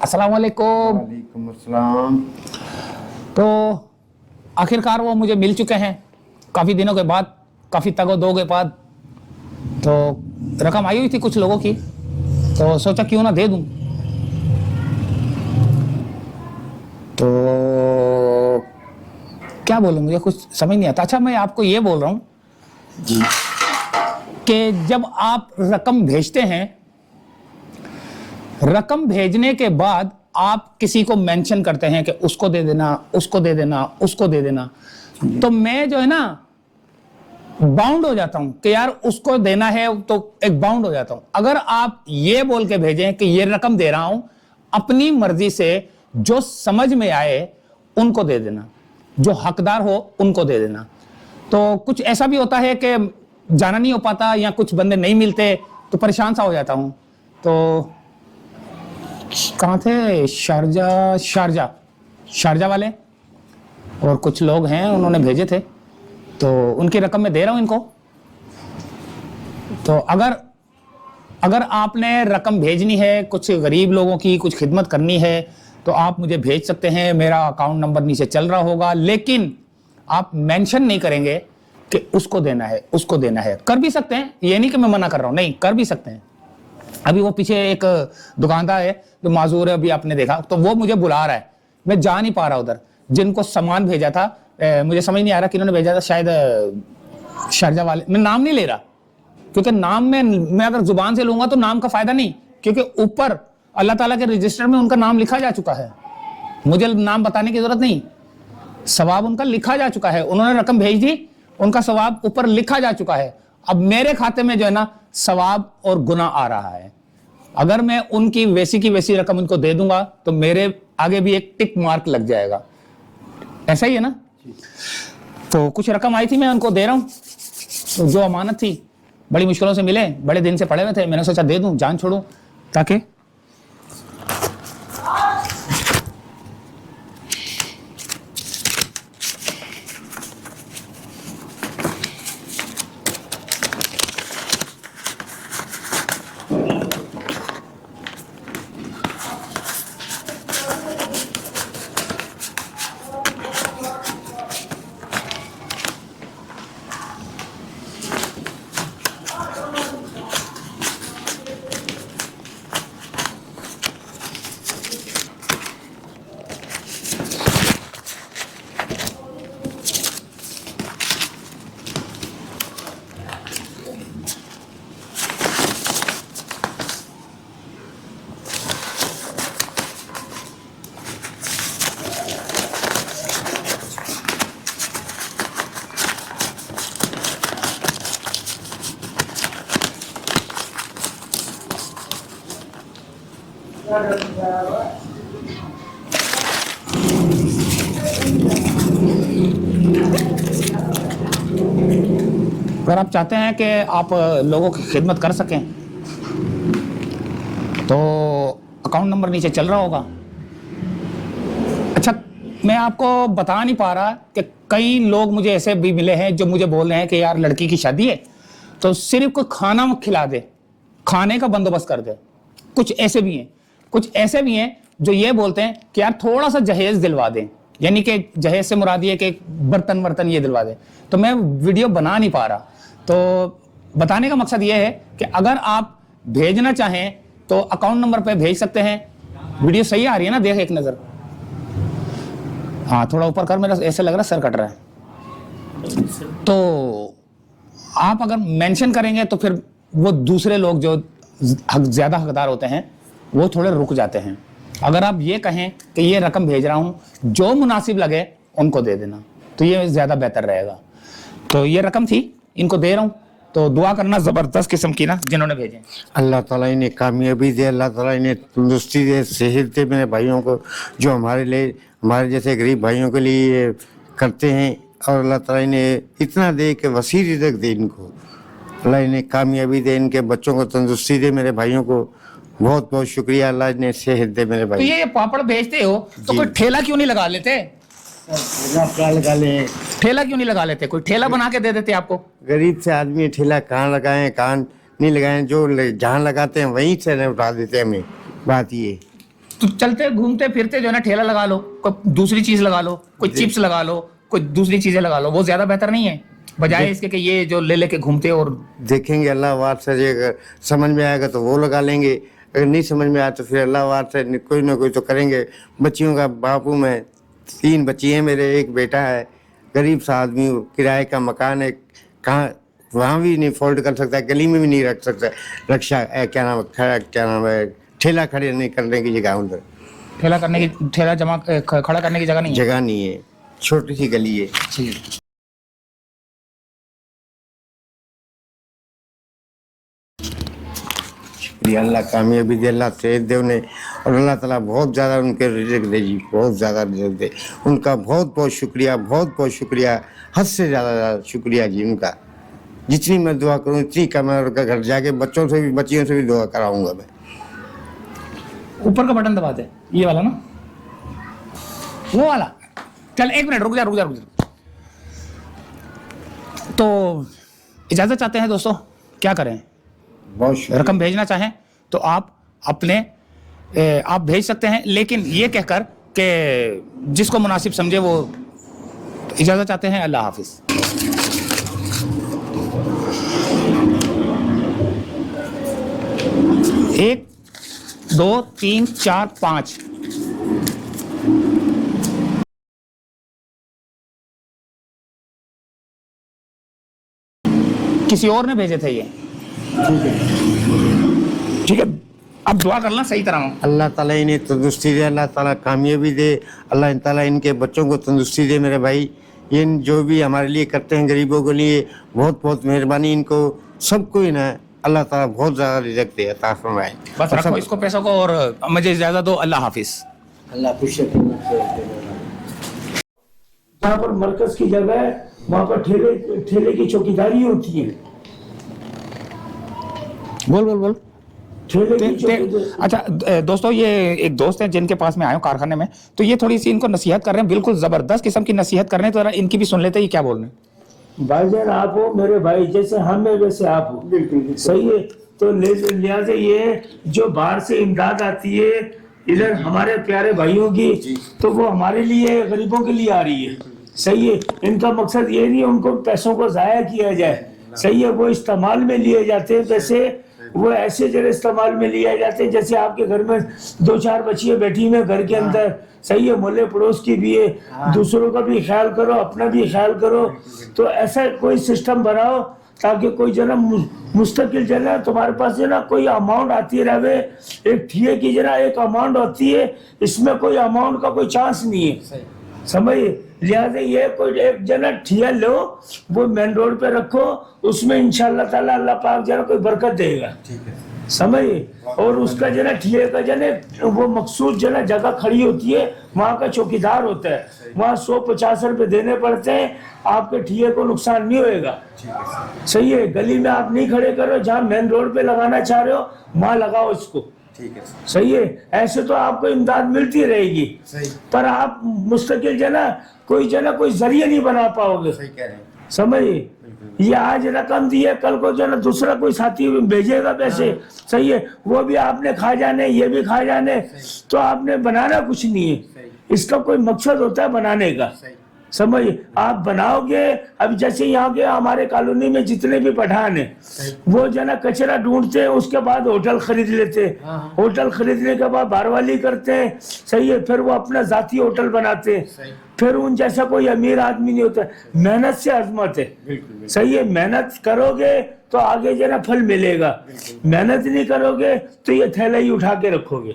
अस्सलाम वालेकुम। वालेकुम अस्सलाम। तो आखिरकार वो मुझे मिल चुके हैं काफ़ी दिनों के बाद, काफ़ी तगो-दो के बाद। तो रकम आई हुई थी कुछ लोगों की, तो सोचा क्यों ना दे दूं। तो क्या बोलूं, मुझे कुछ समझ नहीं आता। अच्छा, मैं आपको ये बोल रहा हूं जी कि जब आप रकम भेजते हैं, रकम भेजने के बाद आप किसी को मेंशन करते हैं कि उसको दे देना, उसको दे देना, उसको दे देना, तो मैं जो है ना बाउंड हो जाता हूं कि यार उसको देना है, तो एक बाउंड हो जाता हूं। अगर आप ये बोल के भेजें कि ये रकम दे रहा हूं, अपनी मर्जी से जो समझ में आए उनको दे देना, जो हकदार हो उनको दे देना। तो कुछ ऐसा भी होता है कि जाना नहीं हो पाता या कुछ बंदे नहीं मिलते तो परेशान सा हो जाता हूं। तो कहाँ थे, शारजा वाले और कुछ लोग हैं, उन्होंने भेजे थे, तो उनकी रकम मैं दे रहा हूं इनको। तो अगर आपने रकम भेजनी है, कुछ गरीब लोगों की कुछ खिदमत करनी है, तो आप मुझे भेज सकते हैं। मेरा अकाउंट नंबर नीचे चल रहा होगा, लेकिन आप मेंशन नहीं करेंगे कि उसको देना है, उसको देना है। कर भी सकते हैं, ये नहीं कि मैं मना कर रहा हूं, नहीं, कर भी सकते हैं। अभी वो पीछे एक दुकानदार है जो माजूर है, अभी आपने देखा, तो वो मुझे बुला रहा है, मैं जा नहीं पा रहा उधर। जिनको सामान भेजा था, मुझे समझ नहीं आ रहा किन्होंने भेजा था, शायद शारजा वाले। मैं नाम नहीं ले रहा क्योंकि नाम में मैं अगर जुबान से लूंगा तो नाम का फायदा नहीं, क्योंकि ऊपर अल्लाह ताला के रजिस्टर में उनका नाम लिखा जा चुका है। मुझे नाम बताने की जरूरत नहीं, सवाब उनका लिखा जा चुका है। उन्होंने रकम भेज दी, उनका सवाब ऊपर लिखा जा चुका है। अब मेरे खाते में जो है ना सवाब और गुनाह आ रहा है। अगर मैं उनकी वैसी की वैसी रकम उनको दे दूंगा तो मेरे आगे भी एक टिक मार्क लग जाएगा। ऐसा ही है ना। तो कुछ रकम आई थी, मैं उनको दे रहा हूं। तो जो अमानत थी, बड़ी मुश्किलों से मिले, बड़े दिन से पड़े हुए थे, मैंने सोचा दे दूं, जान छोड़ूं, ताकि अगर आप चाहते हैं कि आप लोगों की खिदमत कर सकें तो अकाउंट नंबर नीचे चल रहा होगा। अच्छा, मैं आपको बता नहीं पा रहा कि कई लोग मुझे ऐसे भी मिले हैं जो मुझे बोल रहे हैं कि यार लड़की की शादी है तो सिर्फ कोई खाना खिला दे, खाने का बंदोबस्त कर दे। कुछ ऐसे भी हैं जो ये बोलते हैं कि यार थोड़ा सा जहेज दिलवा दें, यानी कि जहेज से मुराद ये कि बर्तन वर्तन ये दिलवा दें। तो मैं वीडियो बना नहीं पा रहा। तो बताने का मकसद ये है कि अगर आप भेजना चाहें तो अकाउंट नंबर पे भेज सकते हैं। वीडियो सही आ रही है ना, देख एक नजर। हाँ, थोड़ा ऊपर कर, मेरा ऐसे लग रहा है सर कट रहा है। तो आप अगर मेंशन करेंगे तो फिर वो दूसरे लोग जो ज्यादा हकदार होते हैं वो थोड़े रुक जाते हैं। अगर आप ये कहें कि ये रकम भेज रहा हूं, जो मुनासिब लगे उनको दे देना, तो ये ज्यादा बेहतर रहेगा। तो ये रकम थी, इनको दे रहा हूं, तो दुआ करना जबरदस्त किस्म की ना जिन्होंने भेजे। अल्लाह ताला इन्हें कामयाबी दे, अल्लाह ताला इन्हें तंदुरुस्ती दे, सेहत दे मेरे भाइयों को, जो हमारे लिए, हमारे जैसे गरीब भाइयों के लिए करते हैं। और अल्लाह ताला इन्हें इतना दे कि वसी रिज़्क़ दे इनको। अल्लाह इन्हें कामयाबी दे, इनके बच्चों को तंदुरुस्ती दे मेरे भाइयों को। बहुत बहुत शुक्रिया, अल्लाह इन्हें सेहत दे मेरे भाई। तो ये पापड़ बेचते हो तो कोई ठेला क्यों नहीं लगा लेते? क्या लगा लें, ठेला क्यों नहीं लगा लेते? कोई ठेला बना के दे देते आपको। गरीब से आदमी ठेला कहाँ लगाएं, कहाँ नहीं लगाएं, जो जहाँ लगाते हैं वहीं से उठा देते हैं हमें। बात ये तो चलते घूमते फिरते जो है ना ठेला लगा लो, कोई दूसरी चीज लगा लो, कोई चिप्स लगा लो, कोई दूसरी चीजें लगा लो, वो ज्यादा बेहतर नहीं है बजाय इसके कि ये जो ले लेके घूमते और देखेंगे अल्लाह वार से, अगर समझ में आएगा तो वो लगा लेंगे, अगर नहीं समझ में आया तो फिर अल्लाह वार से कोई ना कोई तो करेंगे। बच्चियों का बापू मैं, 3 बच्ची हैं मेरे, एक बेटा है, गरीब सा आदमी हूँ, किराए का मकान है, कहाँ वहाँ भी नहीं फोल्ड कर सकता, गली में भी नहीं रख सकता, रक्षा क्या नाम है ठेला खड़े नहीं करने की जगह, उधर ठेला खड़ा करने की जगह नहीं है। जगह नहीं है, छोटी सी गली है। शुक्रिया, अल्लाह कामयाबी दे, अल्लाह सेहत दे उन्हें, और अल्लाह ताला बहुत ज़्यादा उनके रिज़्क़ दे जी, बहुत ज़्यादा रिज़्क़ दे। उनका बहुत बहुत शुक्रिया, बहुत बहुत शुक्रिया, हद से ज़्यादा शुक्रिया जी उनका। जितनी मैं दुआ करूँ इतनी कम है, उनका घर जाके बच्चों से भी, बच्चियों से भी दुआ कराऊंगा मैं। ऊपर का बटन दबा दे, ये वाला ना, वो वाला। चल 1 मिनट रुक जा। तो इजाजत चाहते हैं दोस्तों, क्या करें? बहुत शुक्रिया। रकम भेजना चाहें तो आप आप भेज सकते हैं, लेकिन ये कहकर कि जिसको मुनासिब समझे वो। इजाजत चाहते हैं, अल्लाह हाफिज। 1 2 3 4 5। किसी और ने भेजे थे ये। ठीक है, अब दुआ करना सही तरह। अल्लाह ताला इन्हें तंदुरुस्ती दे, अल्लाह ताला कामयाबी दे, अल्लाह ताला इनके बच्चों को तंदुरुस्ती दे। मेरे भाई ये जो भी हमारे लिए करते हैं, गरीबों के लिए बहुत बहुत मेहरबानी, इनको सबको ही ना अल्लाह ताला बहुत ज़्यादा रिज़्क़ दे, अता फरमाए। बस रखो इसको पैसों को और मुझे इजाज़त दो। अल्लाह हाफिज। अल्लाह खुश जहाँ पर मरकज की जगह है वहाँ पर ठेले की चौकीदारी होती है। बोल। ठेले की चौकीदारी। अच्छा दोस्तों, ये एक दोस्त है जिनके पास मैं आया हूँ कारखाने में, तो ये थोड़ी सी इनको नसीहत कर रहे हैं, बिल्कुल जबरदस्त किस्म की नसीहत कर रहे हैं, तो जरा इनकी भी सुन लेते हैं ये क्या बोल रहे हैं। भाईजान आप हो मेरे भाई, जैसे हम है वैसे आप हो। बिल्कुल सही है। तो लिहाजा ये जो बाहर से इमदाद आती है इधर हमारे प्यारे भाइयों की, तो वो हमारे लिए, गरीबों के लिए आ रही है। सही है। इनका मकसद ये नहीं है उनको पैसों को जाया किया जाए। सही है। वो इस्तेमाल में लिए जाते हैं पैसे, वो ऐसे जगह इस्तेमाल में लिए जाते हैं जैसे आपके घर में 2-4 बच्चियां बैठी हैं घर के अंदर। सही है। मोहल्ले पड़ोस की भी है, दूसरों का भी ख्याल करो, अपना भी ख्याल करो। तो ऐसा कोई सिस्टम बनाओ ताकि कोई जना मुस्तकिल जना तुम्हारे पास जना कोई अमाउंट आती रहे। एक ठिए की जना एक अमाउंट होती है, इसमें कोई अमाउंट का कोई चांस नहीं है। समझिए। लिहाजा ये कोई एक जना ठिया लो, वो मेन रोड पे रखो, उसमें इंशाअल्लाह ताला अल्लाह पाक जना कोई बरकत देगा। समझिए। और उसका जना ठिए का जने वो मखसूस जना जगह खड़ी होती है, वहाँ का चौकीदार होता है, वहाँ 150 रुपए देने पड़ते हैं, आपके ठिए को नुकसान नहीं होएगा। सही है। गली में आप नहीं खड़े करो, जहाँ मेन रोड पे लगाना चाह रहे हो वहाँ लगाओ इसको। सही है। ऐसे तो आपको इमदाद मिलती रहेगी, पर आप मुस्तकिल कोई जरिया नहीं बना पाओगे। समझिए। ये आज रकम दी है, कल को दूसरा कोई साथी भेजेगा पैसे। सही है। वो भी आपने खा जाने, ये भी खा जाने, तो आपने बनाना कुछ नहीं है। इसका कोई मकसद होता है बनाने का। समझिए। आप बनाओगे। अब जैसे यहाँ के हमारे कॉलोनी में जितने भी पठान है, वो कचरा ढूंढते हैं, उसके बाद होटल खरीद लेते हैं, होटल खरीदने के बाद बारवाली करते हैं। सही है। फिर वो अपना जाती होटल बनाते हैं। फिर उन जैसा कोई अमीर आदमी नहीं होता। मेहनत से अजमत है। सही है। मेहनत करोगे तो आगे फल मिलेगा, मेहनत नहीं करोगे तो ये थैला ही उठा के रखोगे।